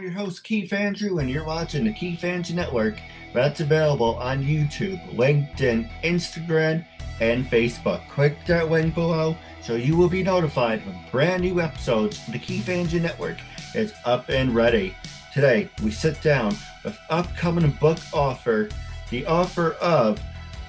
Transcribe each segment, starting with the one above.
your host, Keith Andrew, and you're watching the KeithAndrewNetWork. That's available on YouTube, LinkedIn, Instagram, and Facebook. Click that link below so you will be notified when brand new episodes of the KeithAndrewNetWork is up and ready. Today, we sit down with upcoming book author, the author of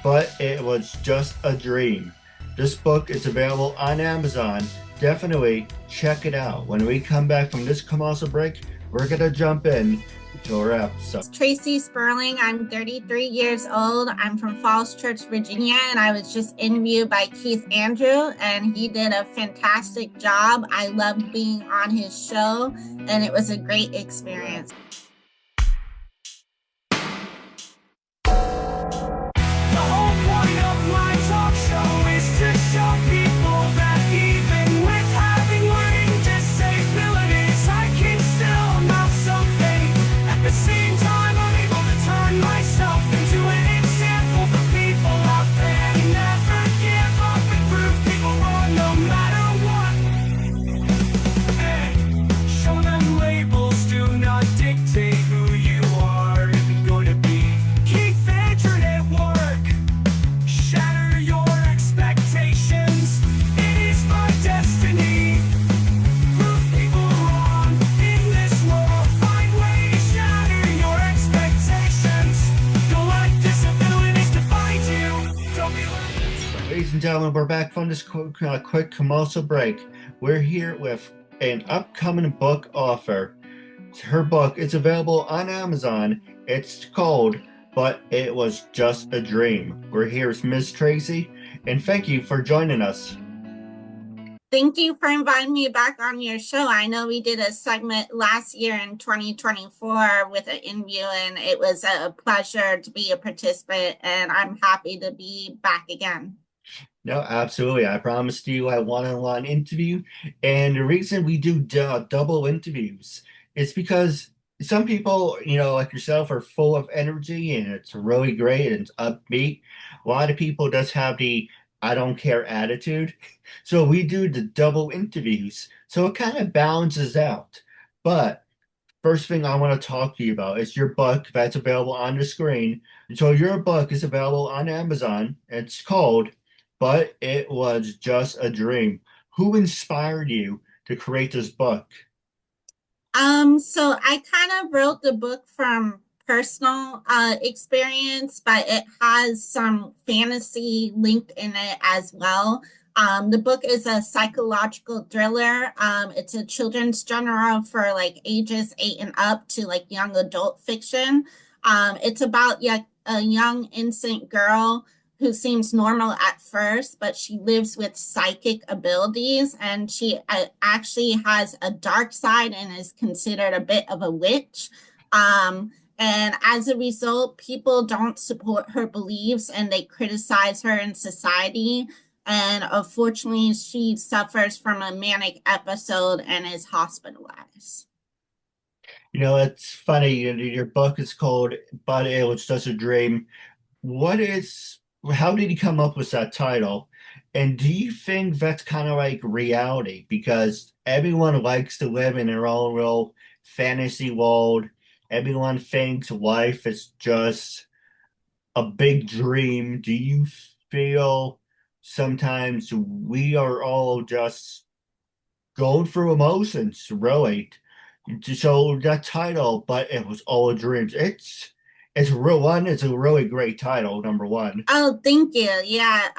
But It Was Just a Dream. This book is available on Amazon. Definitely check it out. When we come back from this commercial break, we're going to jump in to our episode. Tracie Sperling. I'm 33 years old. I'm from Falls Church, Virginia, and I was just interviewed by Keith Andrew, and he did a fantastic job. I loved being on his show, and it was a great experience. Ladies and gentlemen, we're back from this quick commercial break. We're here with an upcoming book author. Her book is available on Amazon. It's called But It Was Just a Dream. We're here with Ms. Tracie, and thank you for joining us. Thank you for inviting me back on your show. I know we did a segment last year in 2024 with an interview, and it was a pleasure to be a participant, and I'm happy to be back again. No, absolutely. I promised you a one-on-one interview. And the reason we do double interviews is because some people, like yourself, are full of energy and it's really great and it's upbeat. A lot of people just have the I don't care attitude. So we do the double interviews. So it kind of balances out. But first thing I want to talk to you about is your book that's available on the screen. So your book is available on Amazon. It's called But It Was Just a Dream. Who inspired you to create this book? So I kind of wrote the book from personal experience, but it has some fantasy linked in it as well. The book is a psychological thriller. It's a children's genre for like ages 8 and up to like young adult fiction. It's about a young innocent girl who seems normal at first, but she lives with psychic abilities, and she actually has a dark side and is considered a bit of a witch. And as a result, people don't support her beliefs and they criticize her in society. And unfortunately, she suffers from a manic episode and is hospitalized. It's funny. Your book is called But It Was Just a Dream. How did he come up with that title? And do you think that's kind of like reality? Because everyone likes to live in their own little fantasy world. Everyone thinks life is just a big dream. Do you feel sometimes we are all just going through emotions, really? So that title, But It Was All a Dream. It's real one. It's a really great title, number one. Oh, thank you. Yeah.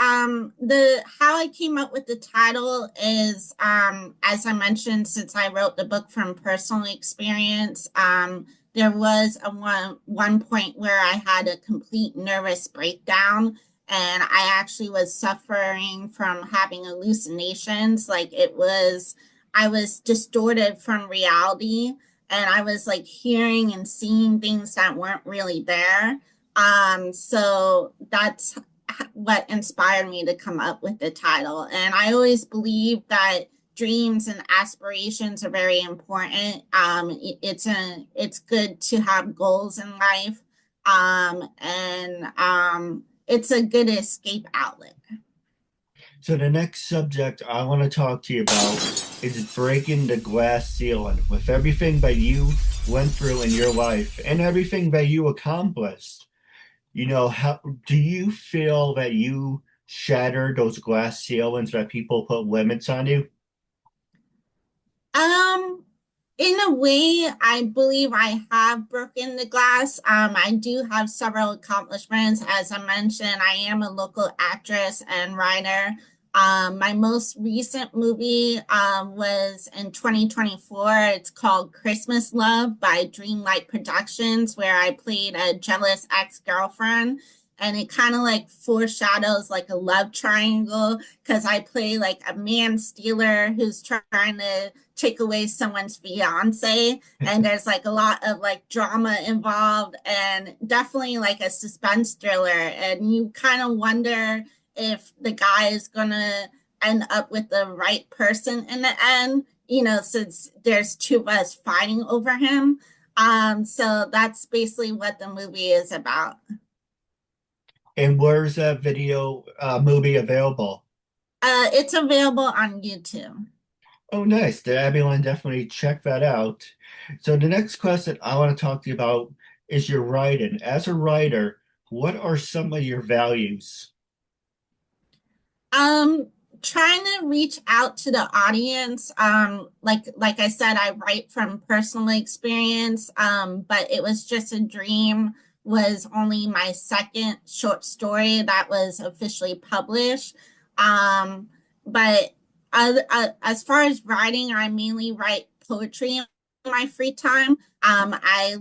The how I came up with the title is as I mentioned, since I wrote the book from personal experience, there was one point where I had a complete nervous breakdown, and I actually was suffering from having hallucinations. I was distorted from reality, and I was like hearing and seeing things that weren't really there. So that's what inspired me to come up with the title. And I always believe that dreams and aspirations are very important. It's good to have goals in life. And it's a good escape outlet. So the next subject I want to talk to you about is breaking the glass ceiling. With everything that you went through in your life and everything that you accomplished, how do you feel that you shattered those glass ceilings that people put limits on you? Um, in a way, I believe I have broken the glass. I do have several accomplishments. As I mentioned, I am a local actress and writer. My most recent movie was in 2024. It's called Christmas Love by Dreamlight Productions, where I played a jealous ex-girlfriend. And it kind of like foreshadows like a love triangle because I play like a man stealer who's trying to take away someone's fiance, and there's like a lot of like drama involved and definitely like a suspense thriller, and you kind of wonder if the guy is gonna end up with the right person in the end, since there's two of us fighting over him. So that's basically what the movie is about. And where's that movie available? It's available on YouTube. Oh, nice. Did everyone definitely check that out? So the next question I want to talk to you about is your writing. As a writer, what are some of your values? Um, Trying to reach out to the audience. Like I said, I write from personal experience. But it was just a dream was only my second short story that was officially published. Um, but as far as writing, I mainly write poetry in my free time. I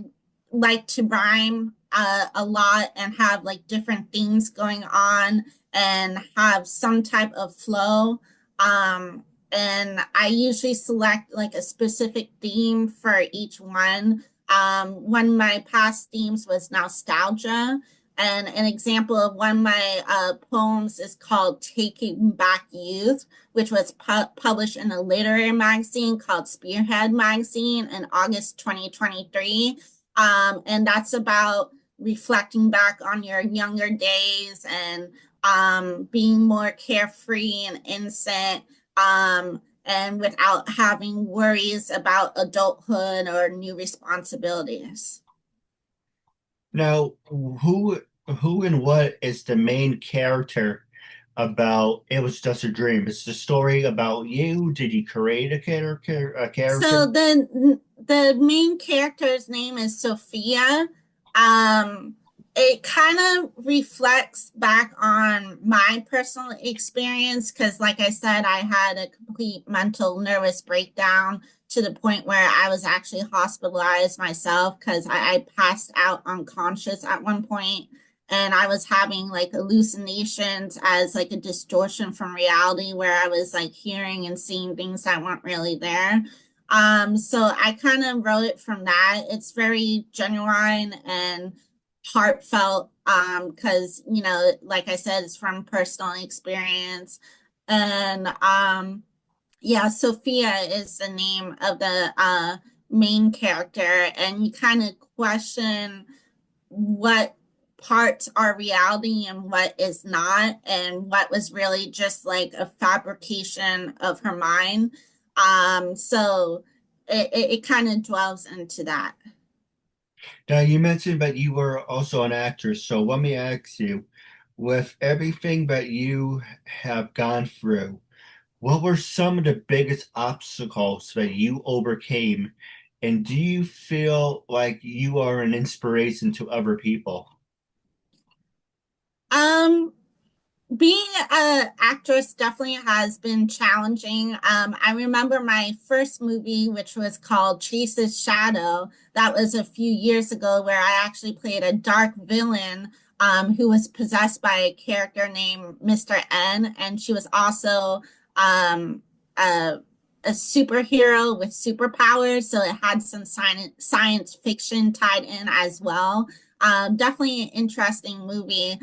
like to rhyme a lot and have like different themes going on and have some type of flow. And I usually select like a specific theme for each one. One of my past themes was nostalgia. And an example of one of my poems is called Taking Back Youth, which was published in a literary magazine called Spearhead Magazine in August 2023. And that's about reflecting back on your younger days and being more carefree and innocent, and without having worries about adulthood or new responsibilities. Now, who and what is the main character about It Was Just a Dream? It's the story about you. Did you create a character? So the main character's name is Sophia. Um, it kind of reflects back on my personal experience because, like I said, I had a complete mental nervous breakdown to the point where I was actually hospitalized myself because I passed out unconscious at one point, and I was having like hallucinations as like a distortion from reality where I was like hearing and seeing things that weren't really there. So I kind of wrote it from that. It's very genuine and heartfelt, because, like I said, it's from personal experience. And yeah, Sophia is the name of the main character, and you kind of question what parts are reality and what is not, and what was really just like a fabrication of her mind. So it kind of dwells into that. Now, you mentioned that you were also an actress, so let me ask you, with everything that you have gone through, what were some of the biggest obstacles that you overcame? And do you feel like you are an inspiration to other people? Um, Being an actress definitely has been challenging. I remember my first movie, which was called Chase's Shadow. That was a few years ago, where I actually played a dark villain who was possessed by a character named Mr. N, and she was also um, a, a superhero with superpowers, so it had some science fiction tied in as well. Definitely an interesting movie.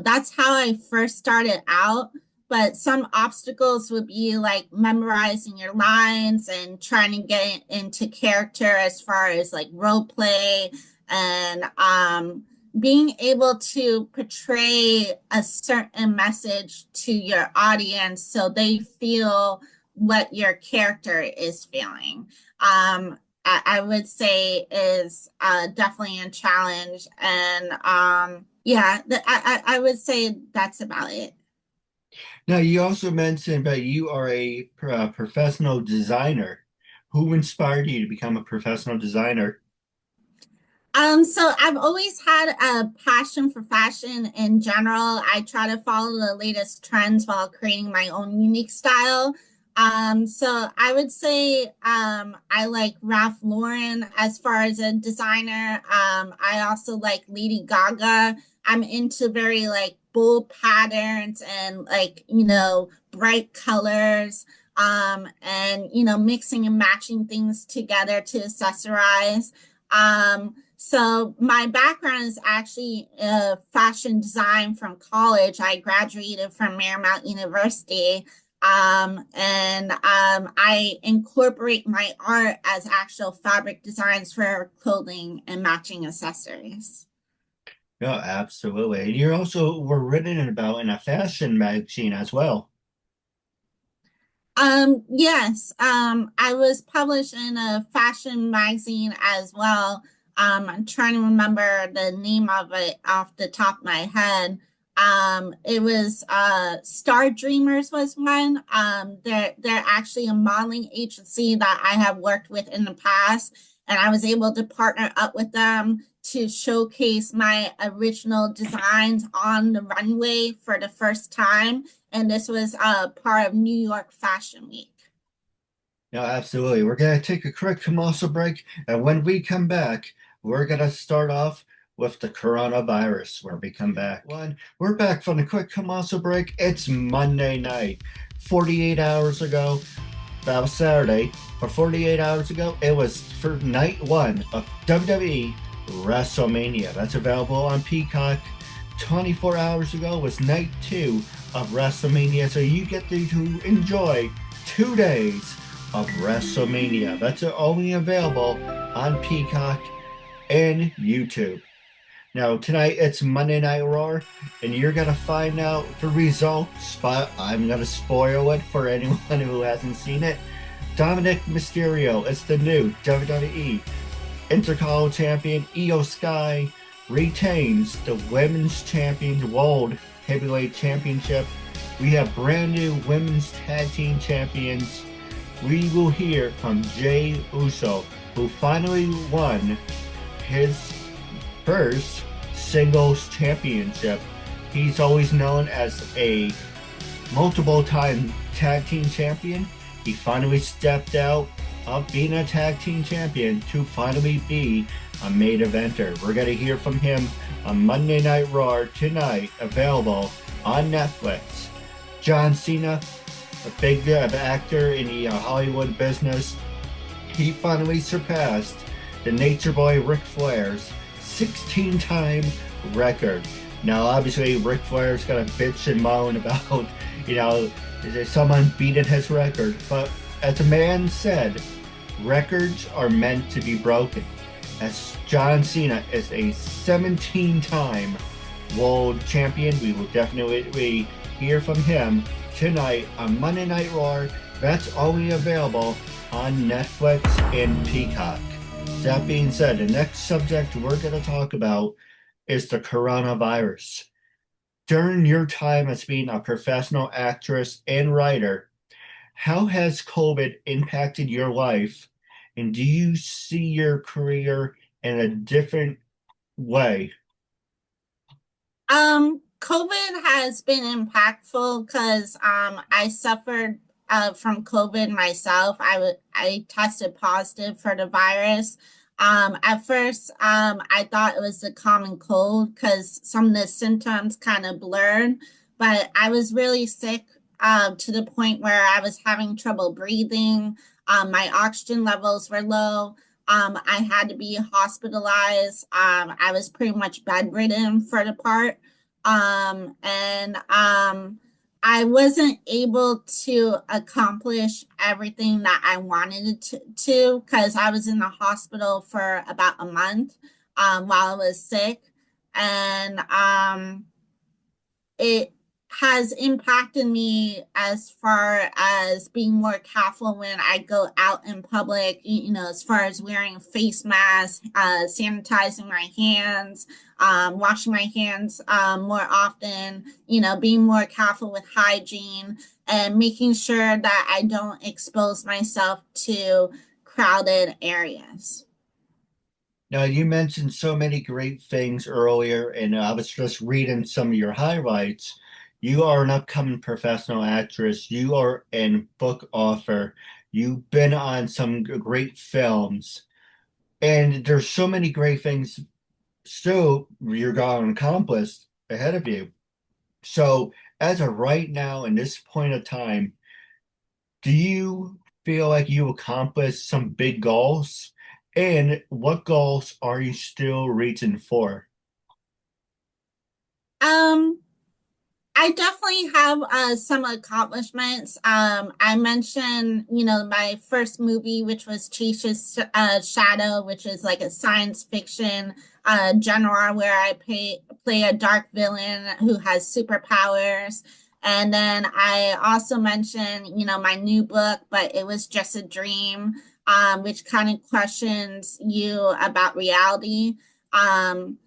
That's how I first started out. But some obstacles would be like memorizing your lines and trying to get into character as far as like role play and being able to portray a certain message to your audience so they feel what your character is feeling. I would say is definitely a challenge. And yeah, I would say that's about it. Now, you also mentioned that you are a professional designer. Who inspired you to become a professional designer? So I've always had a passion for fashion in general. I try to follow the latest trends while creating my own unique style. So I would say I like Ralph Lauren as far as a designer. I also like Lady Gaga. I'm into very like bold patterns and like, bright colors. And mixing and matching things together to accessorize. So my background is actually fashion design from college. I graduated from Marymount University. I incorporate my art as actual fabric designs for clothing and matching accessories. No, absolutely. And you also were written about in a fashion magazine as well. Yes, I was published in a fashion magazine as well. I'm trying to remember the name of it off the top of my head. It was Star Dreamers was one. They're actually a modeling agency that I have worked with in the past, and I was able to partner up with them to showcase my original designs on the runway for the first time, and this was part of New York Fashion Week. No, absolutely. We're going to take a quick commercial break, and when we come back, we're going to start off with the coronavirus. When we come back, we're back from the quick commercial break. It's Monday night. 48 hours ago, that was Saturday. For 48 hours ago, it was for night one of WWE WrestleMania. That's available on Peacock. 24 hours ago was night two of WrestleMania. So you get to enjoy 2 days of WrestleMania. That's only available on Peacock and YouTube. Now, tonight it's Monday Night Raw, and you're going to find out the results, but I'm going to spoil it for anyone who hasn't seen it. Dominic Mysterio is the new WWE Intercontinental Champion. Io Sky retains the Women's Champion World Heavyweight Championship. We have brand new Women's Tag Team Champions. We will hear from Jey Uso, who finally won his first singles championship. He's always known as a multiple time tag team champion. He finally stepped out of being a tag team champion to finally be a main eventer. We're going to hear from him on Monday Night Raw tonight, available on Netflix. John Cena, a big actor in the Hollywood business, he finally surpassed the Nature Boy Ric Flair's 16-time record. Now, obviously, Ric Flair's gonna bitch and moan about, is there someone beating his record? But as a man said, records are meant to be broken. As John Cena is a 17-time world champion, we will definitely hear from him tonight on Monday Night Raw. That's only available on Netflix and Peacock. That being said, the next subject we're going to talk about is the coronavirus. During your time as being a professional actress and writer, how has COVID impacted your life? And do you see your career in a different way? COVID has been impactful because I suffered from COVID myself. I tested positive for the virus. At first, I thought it was a common cold because some of the symptoms kind of blurred, but I was really sick to the point where I was having trouble breathing. My oxygen levels were low. I had to be hospitalized. I was pretty much bedridden for the part. And I wasn't able to accomplish everything that I wanted to because I was in the hospital for about a month while I was sick. And it has impacted me as far as being more careful when I go out in public, as far as wearing face masks, sanitizing my hands, washing my hands more often, being more careful with hygiene and making sure that I don't expose myself to crowded areas. Now, you mentioned so many great things earlier, and I was just reading some of your highlights. You are an upcoming professional actress. You are a book author. You've been on some great films, and there's so many great things still you're going to accomplish ahead of you. So, as of right now, in this point of time, do you feel like you accomplished some big goals? And what goals are you still reaching for? Um, I definitely have some accomplishments. I mentioned, my first movie, which was Tracie's Shadow, which is like a science fiction genre where I play a dark villain who has superpowers. And then I also mentioned, my new book, but it was just a dream, which kind of questions you about reality. Um,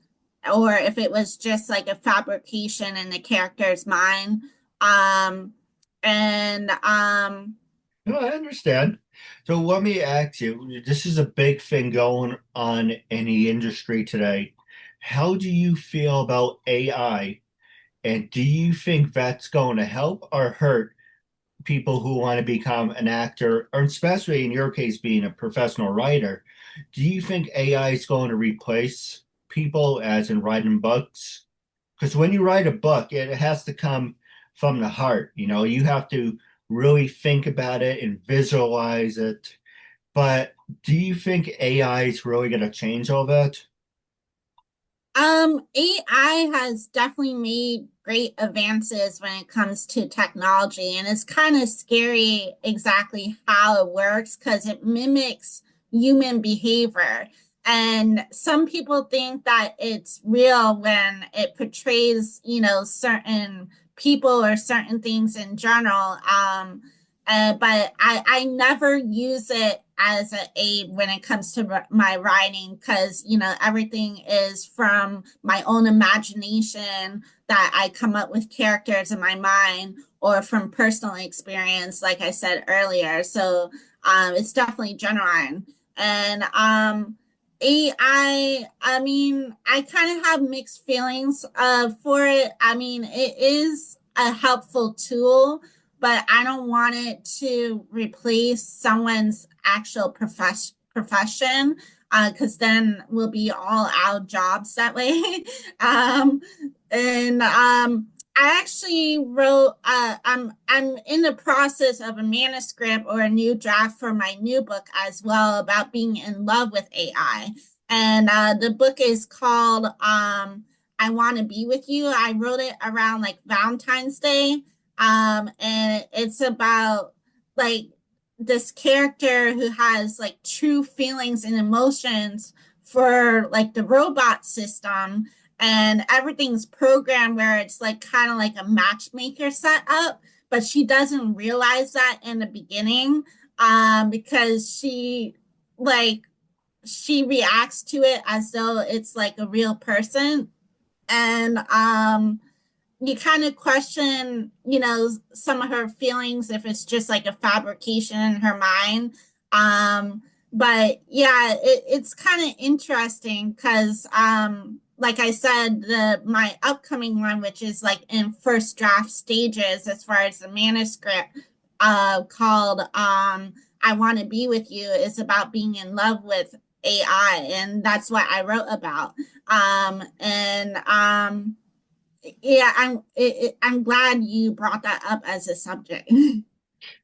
or if it was just like a fabrication in the character's mind. Um, and No, I understand. So let me ask you, this is a big thing going on in the industry today. How do you feel about AI? And do you think that's going to help or hurt people who want to become an actor, or especially in your case, being a professional writer? Do you think AI is going to replace people as in writing books? Because when you write a book, it has to come from the heart. You have to really think about it and visualize it. But do you think AI is really going to change all that? AI has definitely made great advances when it comes to technology, and it's kind of scary exactly how it works because it mimics human behavior. And some people think that it's real when it portrays, certain people or certain things in general. But I never use it as an aid when it comes to my writing because, everything is from my own imagination that I come up with characters in my mind or from personal experience, like I said earlier. So it's definitely genuine. And I mean, I kind of have mixed feelings for it. I mean, it is a helpful tool, but I don't want it to replace someone's actual profession because then we'll be all out of jobs that way. um, and I actually wrote. I'm in the process of a manuscript or a new draft for my new book as well about being in love with AI. And the book is called "I Want to Be with You." I wrote it around like Valentine's Day, and it's about like this character who has like true feelings and emotions for like the robot system, and everything's programmed where it's like kind of like a matchmaker set up, but she doesn't realize that in the beginning, because like she reacts to it as though it's like a real person. And you kind of question, some of her feelings if it's just like a fabrication in her mind. But yeah, it's kind of interesting because, like I said, the my upcoming one, which is like in first draft stages as far as the manuscript, called "I Want to Be with You," is about being in love with AI, and that's what I wrote about. And yeah, I'm glad you brought that up as a subject.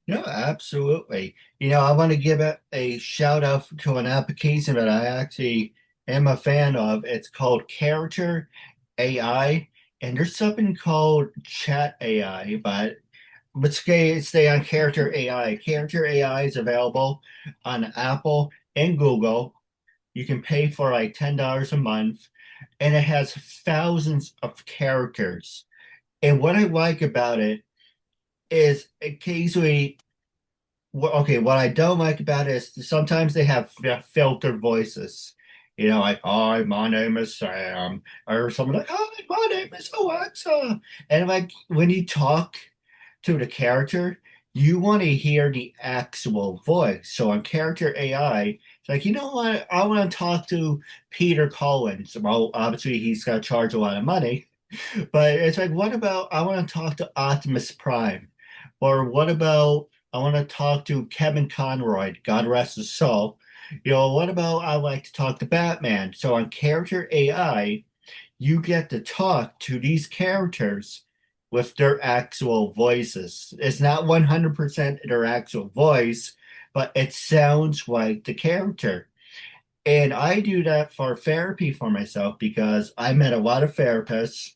No, absolutely. I want to give a shout out to an application that I actually am a fan of. It's called Character AI, and there's something called Chat AI, but let's stay on Character AI. Character AI is available on Apple and Google. You can pay for like $10 a month. and it has thousands of characters. And what I like about it is occasionally, okay, what I don't like about it is sometimes they have filtered voices. You know, like, hi, my name is Sam. Or someone like, hi, my name is Alexa. And like when you talk to the character, you want to hear the actual voice. So on character AI, it's like, you know what? I want to talk to Peter Collins. Well, obviously he's got to charge a lot of money. But it's like, what about I want to talk to Optimus Prime? Or what about I want to talk to Kevin Conroy, God rest his soul. You know, what about I like to talk to Batman? So on character AI, you get to talk to these characters with their actual voices. It's not 100% their actual voice, but it sounds like the character. And I do that for therapy for myself because I met a lot of therapists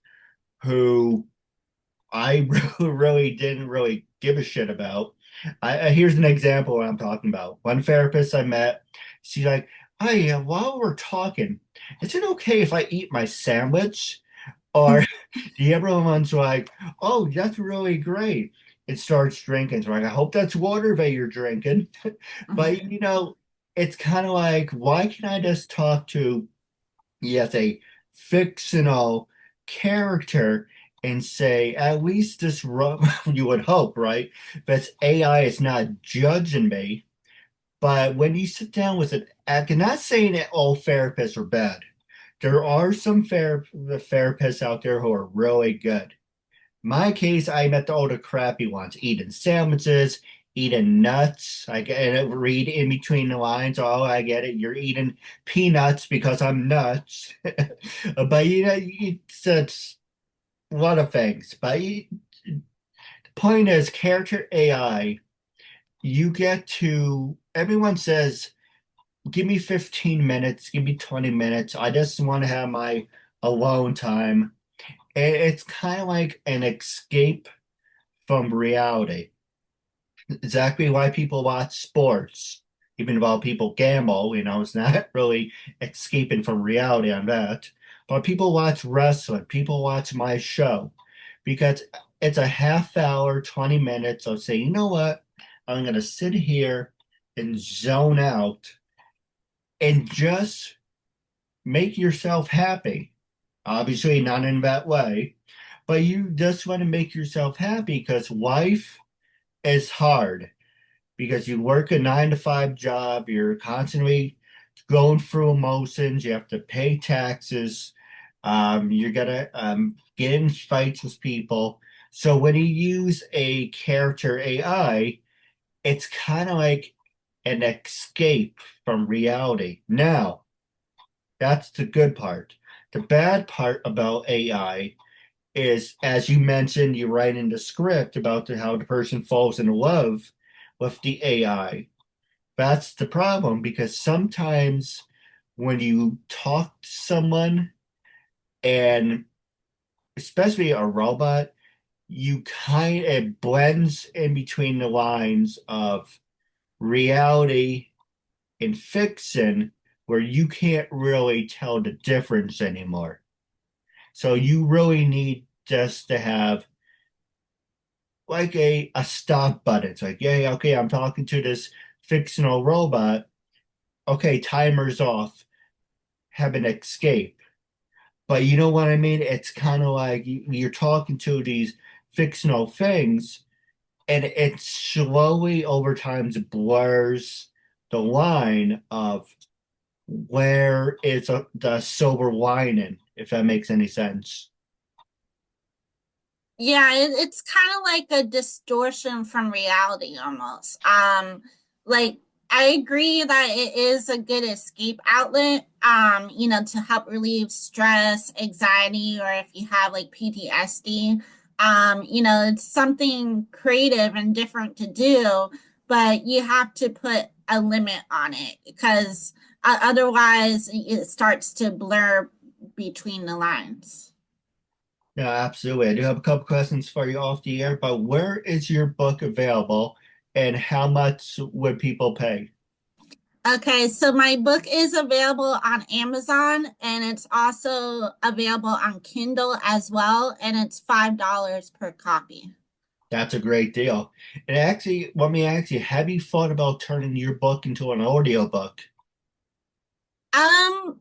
who I really didn't really give a shit about. Here's an example of what I'm talking about. One therapist I met, she's like, "Hey, while we're talking, is it okay if I eat my sandwich?" Or the other one's like, "Oh, that's really great." It starts drinking. So like, I hope that's water that you're drinking. But it's kind of like, why can't I just talk to yes, a fictional character and say, at least this you would hope, right? That AI is not judging me. But when you sit down with an act, and not saying that all therapists are bad, there are some therapists out there who are really good. My case, I met all the crappy ones, eating sandwiches, eating nuts. I get it, read in between the lines. Oh, I get it. You're eating peanuts because I'm nuts. But it's a lot of things. But the point is, character AI, you get to, everyone says, give me 15 minutes, give me 20 minutes. I just want to have my alone time. And it's kind of like an escape from reality. Exactly why people watch sports, even while people gamble, it's not really escaping from reality on that. But people watch wrestling, people watch my show because it's a half hour, 20 minutes of saying, you know what? I'm going to sit here and zone out and just make yourself happy. Obviously, not in that way, but you just want to make yourself happy because life is hard because you work a 9 to 5 job, you're constantly going through emotions, you have to pay taxes, you're gonna get in fights with people. So when you use a character AI, it's kind of like an escape from reality. Now, that's the good part. The bad part about AI is, as you mentioned, you write in the script about how the person falls in love with the AI. That's the problem because sometimes when you talk to someone, and especially a robot, you kind of blends in between the lines of reality and fiction where you can't really tell the difference anymore. So you really need just to have like a stop button. It's like, yeah, okay, I'm talking to this fictional robot. Okay, timer's off. Have an escape. But you know what I mean? It's kind of like you're talking to these fictional things, and it slowly over time blurs the line of where is the silver lining, if that makes any sense. Yeah, it's kind of like a distortion from reality almost. Like I agree that it is a good escape outlet, to help relieve stress, anxiety, or if you have like PTSD. It's something creative and different to do, but you have to put a limit on it because otherwise it starts to blur between the lines. Yeah, absolutely. I do have a couple questions for you off the air, but where is your book available and how much would people pay? Okay, so my book is available on Amazon and it's also available on Kindle as well, and it's $5 per copy. That's a great deal. And actually, let me ask you, have you thought about turning your book into an audiobook? Um,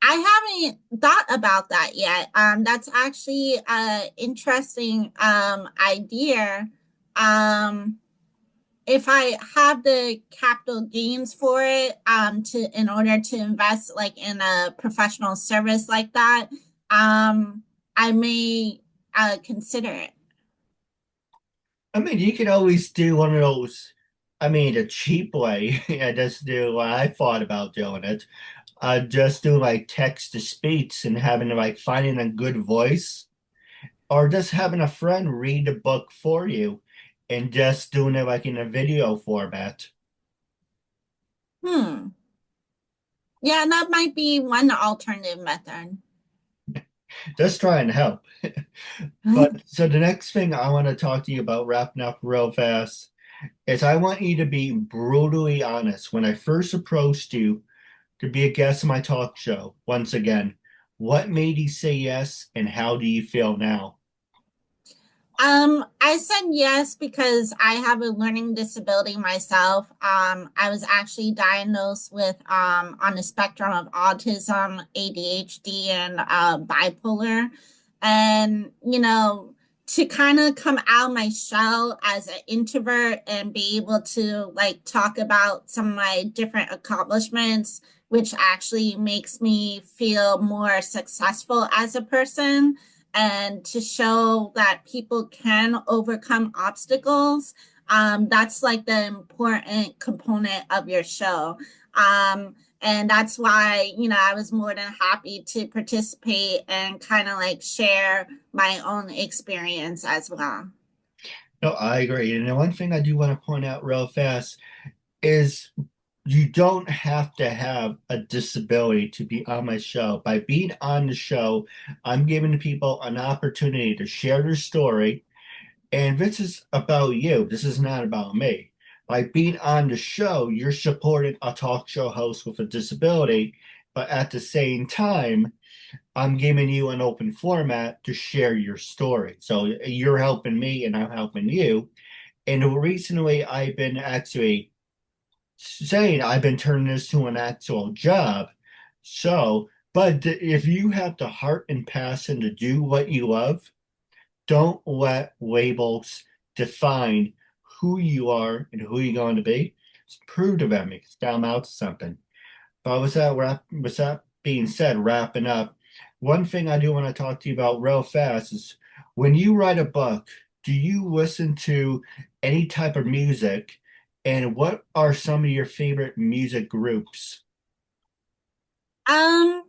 I haven't thought about that yet. That's actually an interesting idea. Um, if I have the capital gains for it, to in order to invest like in a professional service like that, um, I may consider it. I mean, you could always do one of those, I mean, a cheap way. Yeah, just do what I thought about doing it. Just do like text to speech and having like finding a good voice, or just having a friend read the book for you and just doing it like in a video format. Hmm. Yeah, that might be one alternative method. Just try and help. But so the next thing I want to talk to you about, wrapping up real fast, is I want you to be brutally honest. When I first approached you to be a guest on my talk show, once again, what made you say yes and how do you feel now? I said yes because I have a learning disability myself. I was actually diagnosed with on the spectrum of autism, ADHD, and bipolar. And to kind of come out of my shell as an introvert and be able to like talk about some of my different accomplishments, which actually makes me feel more successful as a person and to show that people can overcome obstacles. That's like the important component of your show. And that's why, I was more than happy to participate and kind of like share my own experience as well. No, I agree. And the one thing I do want to point out real fast is you don't have to have a disability to be on my show. By being on the show, I'm giving people an opportunity to share their story. And this is about you. This is not about me. By being on the show, you're supporting a talk show host with a disability, but at the same time, I'm giving you an open format to share your story. So you're helping me and I'm helping you. And recently, I've been actually saying I've been turning this to an actual job. So, but if you have the heart and passion to do what you love, don't let labels define who you are and who you're going to be. Just prove to them, stand out to something. But with that being said, wrapping up, one thing I do want to talk to you about real fast is when you write a book, do you listen to any type of music? And what are some of your favorite music groups? Um,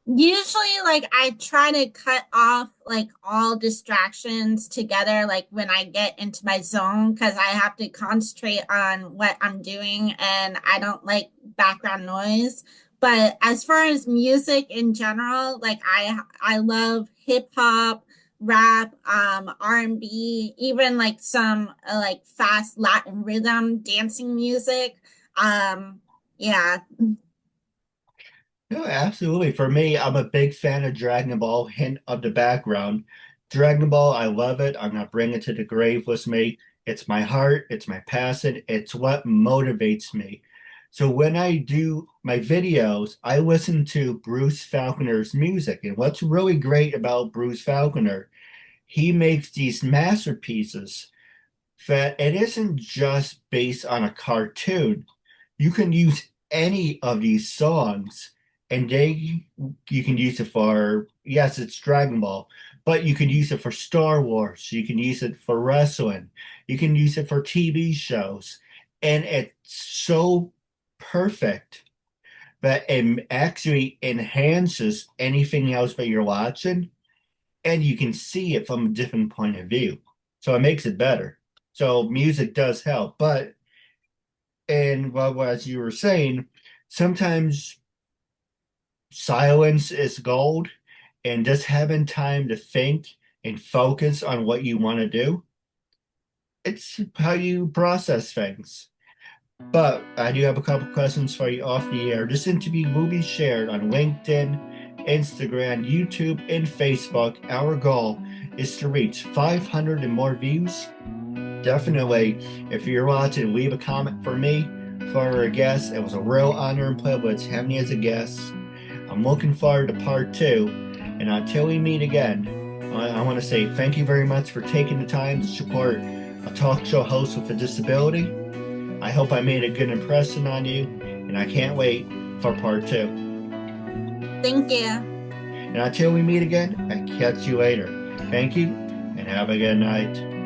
Usually, like, I try to cut off like all distractions together, like when I get into my zone, because I have to concentrate on what I'm doing and I don't like background noise. But as far as music in general, like I love hip hop, rap, R&B, even like some like fast Latin rhythm dancing music. Yeah. No, absolutely. For me, I'm a big fan of Dragon Ball, hint of the background. Dragon Ball, I love it. I'm gonna bring it to the grave with me. It's my heart, it's my passion, it's what motivates me. So when I do my videos, I listen to Bruce Falconer's music. And what's really great about Bruce Falconer, he makes these masterpieces that it isn't just based on a cartoon. You can use any of these songs and you can use it for, yes, it's Dragon Ball, but you can use it for Star Wars, you can use it for wrestling, you can use it for TV shows, and it's so perfect that it actually enhances anything else that you're watching, and you can see it from a different point of view. So it makes it better. So music does help, but and well, as you were saying, sometimes silence is gold, and just having time to think and focus on what you want to do, it's how you process things. But I do have a couple questions for you off the air. This interview will be shared on LinkedIn, Instagram, YouTube, and Facebook. Our goal is to reach 500 and more views. Definitely, if you're watching, leave a comment for me, for our guest. It was a real honor and privilege having you as a guest. I'm looking forward to part two. And until we meet again, I want to say thank you very much for taking the time to support a talk show host with a disability. I hope I made a good impression on you, and I can't wait for part two. Thank you. And until we meet again, I catch you later. Thank you, and have a good night.